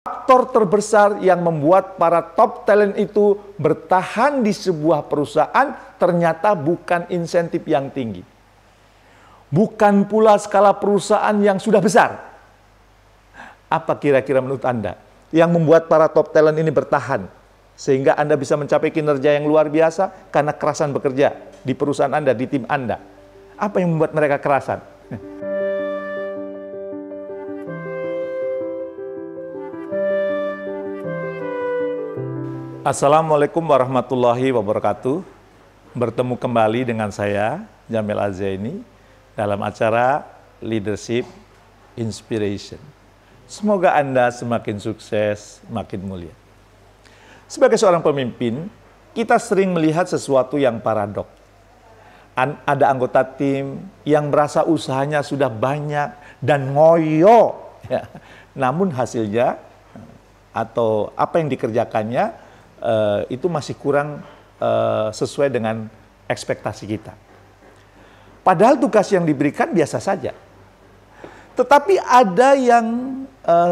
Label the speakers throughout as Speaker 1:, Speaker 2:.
Speaker 1: Faktor terbesar yang membuat para top talent itu bertahan di sebuah perusahaan ternyata bukan insentif yang tinggi. Bukan pula skala perusahaan yang sudah besar. Apa kira-kira menurut Anda yang membuat para top talent ini bertahan? Sehingga Anda bisa mencapai kinerja yang luar biasa karena kerasan bekerja di perusahaan Anda, di tim Anda. Apa yang membuat mereka kerasan? Assalamualaikum warahmatullahi wabarakatuh. Bertemu kembali dengan saya, Jamil Azzaini, dalam acara Leadership Inspiration. Semoga Anda semakin sukses, makin mulia. Sebagai seorang pemimpin, kita sering melihat sesuatu yang paradok. Ada anggota tim yang merasa usahanya sudah banyak dan ngoyo, ya. Namun hasilnya atau apa yang dikerjakannya itu masih kurang sesuai dengan ekspektasi kita. Padahal tugas yang diberikan biasa saja. Tetapi ada yang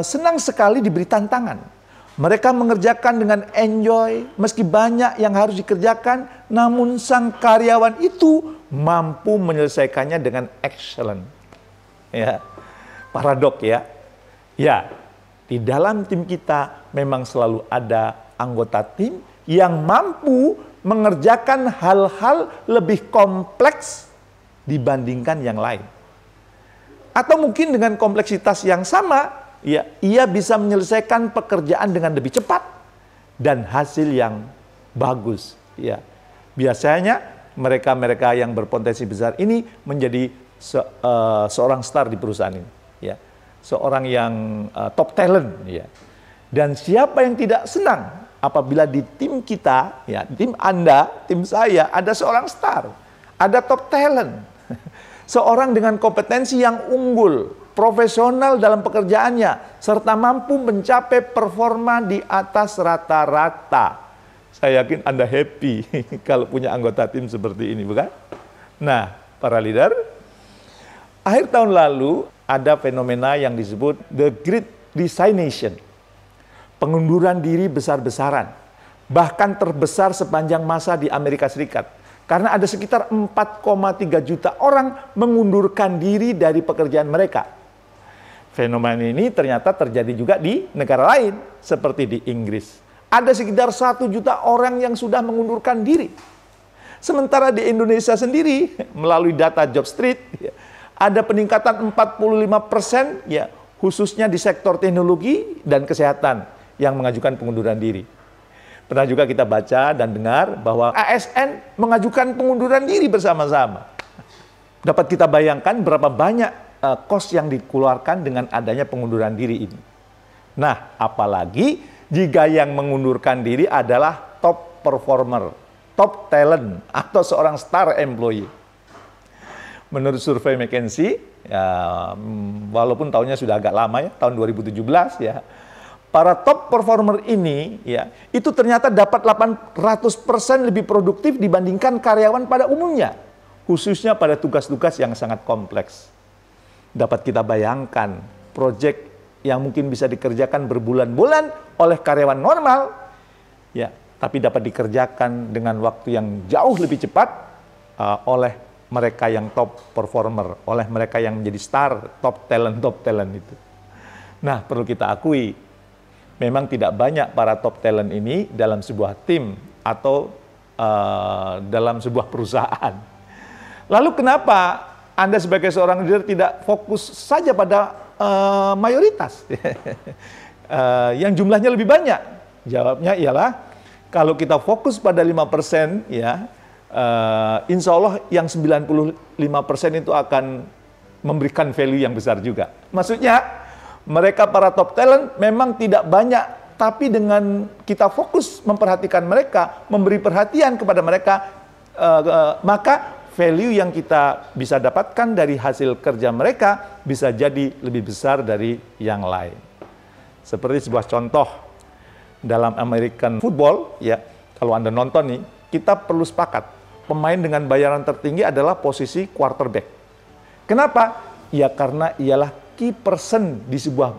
Speaker 1: senang sekali diberi tantangan. Mereka mengerjakan dengan enjoy, meski banyak yang harus dikerjakan, namun sang karyawan itu mampu menyelesaikannya dengan excellent. Ya, paradok ya. Ya, di dalam tim kita memang selalu ada anggota tim yang mampu mengerjakan hal-hal lebih kompleks dibandingkan yang lain. Atau mungkin dengan kompleksitas yang sama, ya, ia bisa menyelesaikan pekerjaan dengan lebih cepat dan hasil yang bagus. Ya. Biasanya mereka-mereka yang berpotensi besar ini menjadi seorang star di perusahaan ini. Ya. Seorang yang top talent. Ya. Dan siapa yang tidak senang apabila di tim kita, ya, tim Anda, tim saya, ada seorang star, ada top talent, seorang dengan kompetensi yang unggul, profesional dalam pekerjaannya, serta mampu mencapai performa di atas rata-rata. Saya yakin Anda happy kalau punya anggota tim seperti ini, bukan? Nah, para leader, akhir tahun lalu ada fenomena yang disebut The Great Resignation. Pengunduran diri besar-besaran, bahkan terbesar sepanjang masa di Amerika Serikat. Karena ada sekitar 4,3 juta orang mengundurkan diri dari pekerjaan mereka. Fenomena ini ternyata terjadi juga di negara lain, seperti di Inggris. Ada sekitar 1 juta orang yang sudah mengundurkan diri. Sementara di Indonesia sendiri, melalui data JobStreet, ada peningkatan 45%, ya, khususnya di sektor teknologi dan kesehatan, yang mengajukan pengunduran diri. Pernah juga kita baca dan dengar bahwa ASN mengajukan pengunduran diri bersama-sama. Dapat kita bayangkan berapa banyak kos yang dikeluarkan dengan adanya pengunduran diri ini. Nah, apalagi jika yang mengundurkan diri adalah top performer, top talent, atau seorang star employee. Menurut survei McKinsey, ya, walaupun tahunnya sudah agak lama ya, tahun 2017 ya, para top performer ini, ya, itu ternyata dapat 800% lebih produktif dibandingkan karyawan pada umumnya, khususnya pada tugas-tugas yang sangat kompleks. Dapat kita bayangkan, proyek yang mungkin bisa dikerjakan berbulan-bulan oleh karyawan normal, ya, tapi dapat dikerjakan dengan waktu yang jauh lebih cepat oleh mereka yang top performer, oleh mereka yang menjadi star, top talent itu. Nah, perlu kita akui, memang tidak banyak para top talent ini dalam sebuah tim atau dalam sebuah perusahaan. Lalu kenapa Anda sebagai seorang leader tidak fokus saja pada mayoritas yang jumlahnya lebih banyak? Jawabnya ialah, kalau kita fokus pada 5%, ya, insya Allah yang 95% itu akan memberikan value yang besar juga. Maksudnya, mereka para top talent memang tidak banyak, tapi dengan kita fokus memperhatikan mereka, memberi perhatian kepada mereka, maka value yang kita bisa dapatkan dari hasil kerja mereka bisa jadi lebih besar dari yang lain. Seperti sebuah contoh dalam American football, ya, kalau Anda nonton nih, kita perlu sepakat, pemain dengan bayaran tertinggi adalah posisi quarterback. Kenapa? Ya karena ialah key person di sebuah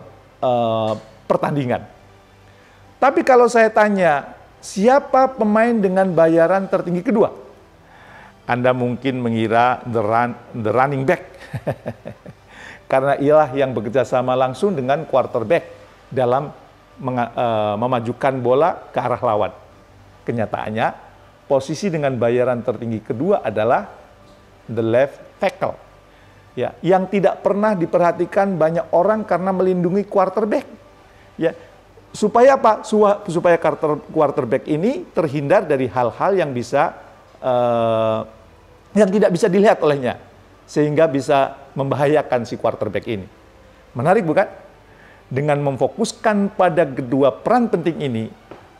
Speaker 1: pertandingan. Tapi kalau saya tanya, siapa pemain dengan bayaran tertinggi kedua? Anda mungkin mengira the running back. Karena ialah yang bekerja sama langsung dengan quarterback dalam memajukan bola ke arah lawan. Kenyataannya, posisi dengan bayaran tertinggi kedua adalah the left tackle. Ya, yang tidak pernah diperhatikan banyak orang karena melindungi quarterback. Ya, supaya apa? Supaya quarterback ini terhindar dari hal-hal yang yang tidak bisa dilihat olehnya, sehingga bisa membahayakan si quarterback ini. Menarik bukan? Dengan memfokuskan pada kedua peran penting ini,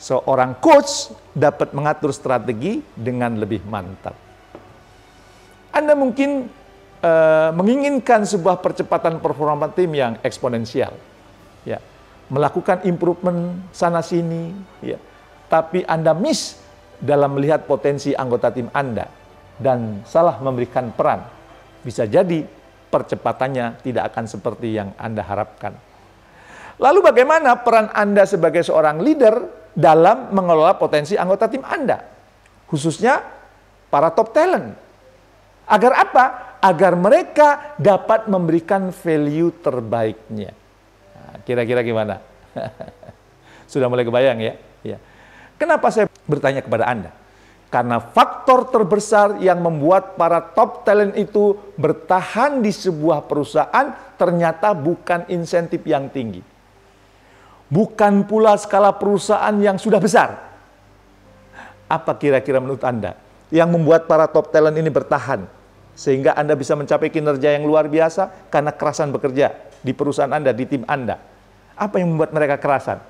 Speaker 1: seorang coach dapat mengatur strategi dengan lebih mantap. Anda mungkin menginginkan sebuah percepatan performa tim yang eksponensial, ya, melakukan improvement sana sini, ya, tapi Anda miss dalam melihat potensi anggota tim Anda dan salah memberikan peran. Bisa jadi percepatannya tidak akan seperti yang Anda harapkan. Lalu bagaimana peran Anda sebagai seorang leader dalam mengelola potensi anggota tim Anda, khususnya para top talent? Agar apa? Agar mereka dapat memberikan value terbaiknya. Nah, kira-kira gimana? Sudah mulai kebayang ya? Ya. Kenapa saya bertanya kepada Anda? Karena faktor terbesar yang membuat para top talent itu bertahan di sebuah perusahaan ternyata bukan insentif yang tinggi. Bukan pula skala perusahaan yang sudah besar. Apa kira-kira menurut Anda yang membuat para top talent ini bertahan? Sehingga Anda bisa mencapai kinerja yang luar biasa karena kerasan bekerja di perusahaan Anda, di tim Anda. Apa yang membuat mereka kerasan?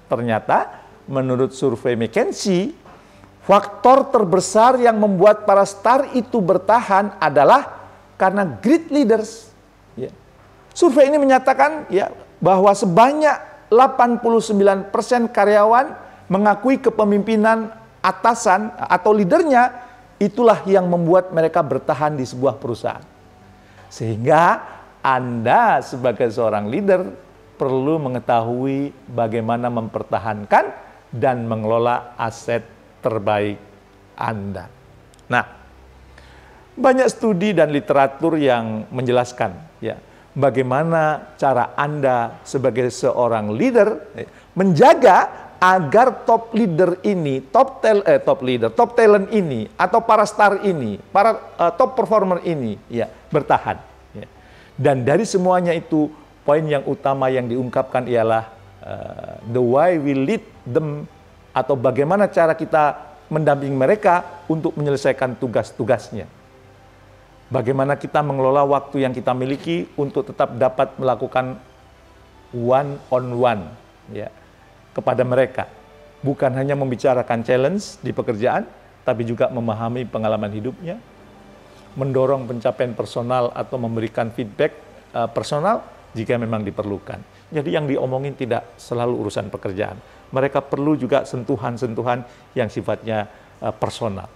Speaker 1: Ternyata menurut survei McKinsey, faktor terbesar yang membuat para star itu bertahan adalah karena great leaders. Ya. Survei ini menyatakan ya bahwa sebanyak 89% karyawan mengakui kepemimpinan atasan atau leadernya itulah yang membuat mereka bertahan di sebuah perusahaan. Sehingga Anda sebagai seorang leader perlu mengetahui bagaimana mempertahankan dan mengelola aset terbaik Anda. Nah, banyak studi dan literatur yang menjelaskan ya bagaimana cara Anda sebagai seorang leader menjaga agar top leader ini, top talent ini atau para star ini, para top performer ini ya bertahan. Ya. Dan dari semuanya itu poin yang utama yang diungkapkan ialah the way we lead them, atau bagaimana cara kita mendampingi mereka untuk menyelesaikan tugas-tugasnya. Bagaimana kita mengelola waktu yang kita miliki untuk tetap dapat melakukan one on one ya kepada mereka. Bukan hanya membicarakan challenge di pekerjaan, tapi juga memahami pengalaman hidupnya, mendorong pencapaian personal atau memberikan feedback personal jika memang diperlukan. Jadi yang diomongin tidak selalu urusan pekerjaan. Mereka perlu juga sentuhan-sentuhan yang sifatnya personal.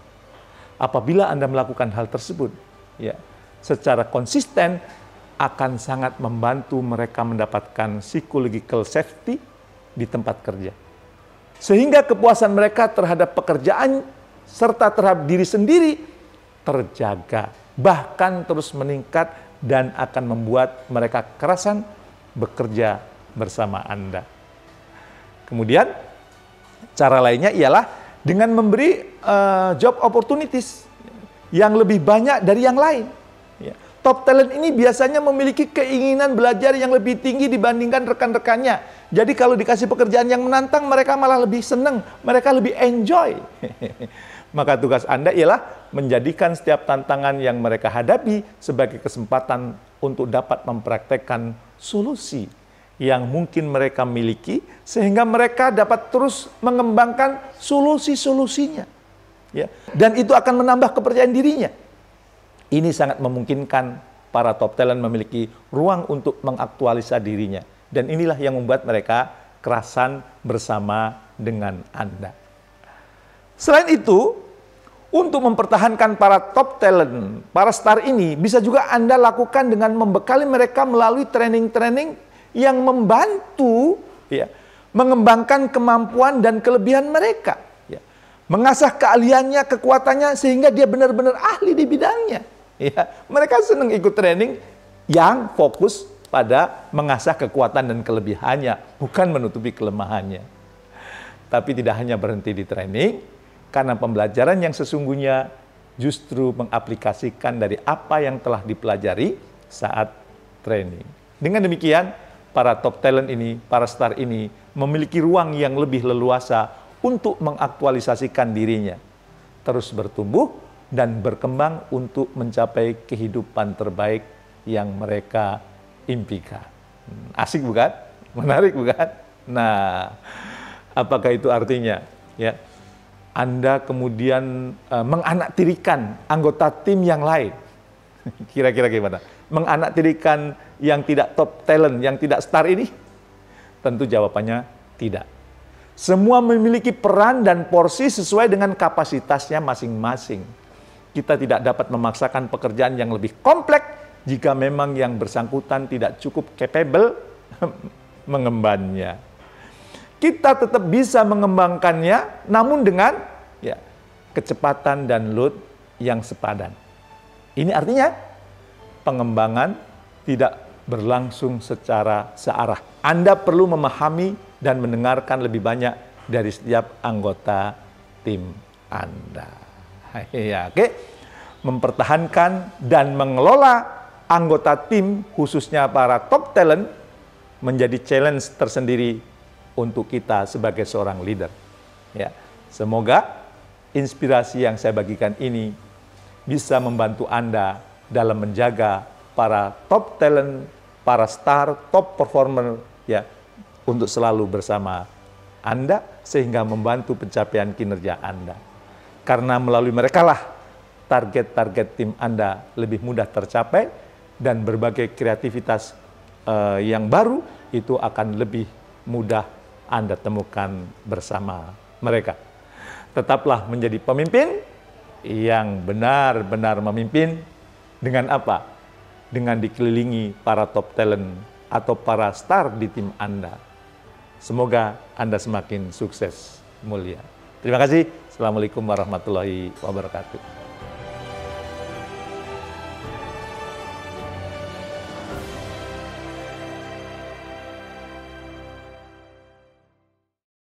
Speaker 1: Apabila Anda melakukan hal tersebut, ya, secara konsisten akan sangat membantu mereka mendapatkan psychological safety di tempat kerja. Sehingga kepuasan mereka terhadap pekerjaan serta terhadap diri sendiri terjaga, bahkan terus meningkat dan akan membuat mereka kerasan bekerja bersama Anda. Kemudian cara lainnya ialah dengan memberi job opportunities yang lebih banyak dari yang lain. Ya. Top talent ini biasanya memiliki keinginan belajar yang lebih tinggi dibandingkan rekan-rekannya. Jadi kalau dikasih pekerjaan yang menantang, mereka malah lebih senang, mereka lebih enjoy. Maka tugas Anda ialah menjadikan setiap tantangan yang mereka hadapi sebagai kesempatan untuk dapat mempraktekkan solusi yang mungkin mereka miliki, sehingga mereka dapat terus mengembangkan solusi-solusinya. Ya. Dan itu akan menambah kepercayaan dirinya. Ini sangat memungkinkan para top talent memiliki ruang untuk mengaktualisasi dirinya. Dan inilah yang membuat mereka kerasan bersama dengan Anda. Selain itu, untuk mempertahankan para top talent, para star ini, bisa juga Anda lakukan dengan membekali mereka melalui training-training yang membantu ya, mengembangkan kemampuan dan kelebihan mereka, ya. Mengasah keahliannya, kekuatannya, sehingga dia benar-benar ahli di bidangnya. Ya. Mereka senang ikut training yang fokus pada mengasah kekuatan dan kelebihannya, bukan menutupi kelemahannya. Tapi tidak hanya berhenti di training, karena pembelajaran yang sesungguhnya justru mengaplikasikan dari apa yang telah dipelajari saat training. Dengan demikian, para top talent ini, para star ini memiliki ruang yang lebih leluasa untuk mengaktualisasikan dirinya, terus bertumbuh dan berkembang untuk mencapai kehidupan terbaik yang mereka impikan. Asik bukan? Menarik bukan? Nah, apakah itu artinya? Ya, Anda kemudian menganaktirikan anggota tim yang lain. Kira-kira gimana? Menganaktirikan yang tidak top talent, yang tidak star ini? Tentu jawabannya tidak. Semua memiliki peran dan porsi sesuai dengan kapasitasnya masing-masing. Kita tidak dapat memaksakan pekerjaan yang lebih kompleks jika memang yang bersangkutan tidak cukup capable mengembannya. Kita tetap bisa mengembangkannya, namun dengan kecepatan dan load yang sepadan. Ini artinya pengembangan tidak berlangsung secara searah. Anda perlu memahami dan mendengarkan lebih banyak dari setiap anggota tim Anda. Ya, oke. Mempertahankan dan mengelola anggota tim, khususnya para top talent, menjadi challenge tersendiri untuk kita sebagai seorang leader. Ya, semoga inspirasi yang saya bagikan ini bisa membantu Anda dalam menjaga para top talent, para star, top performer, ya, untuk selalu bersama Anda sehingga membantu pencapaian kinerja Anda. Karena melalui mereka lah target-target tim Anda lebih mudah tercapai dan berbagai kreativitas yang baru itu akan lebih mudah Anda temukan bersama mereka. Tetaplah menjadi pemimpin yang benar-benar memimpin dengan apa? Dengan dikelilingi para top talent atau para star di tim Anda. Semoga Anda semakin sukses, mulia. Terima kasih. Assalamualaikum warahmatullahi wabarakatuh.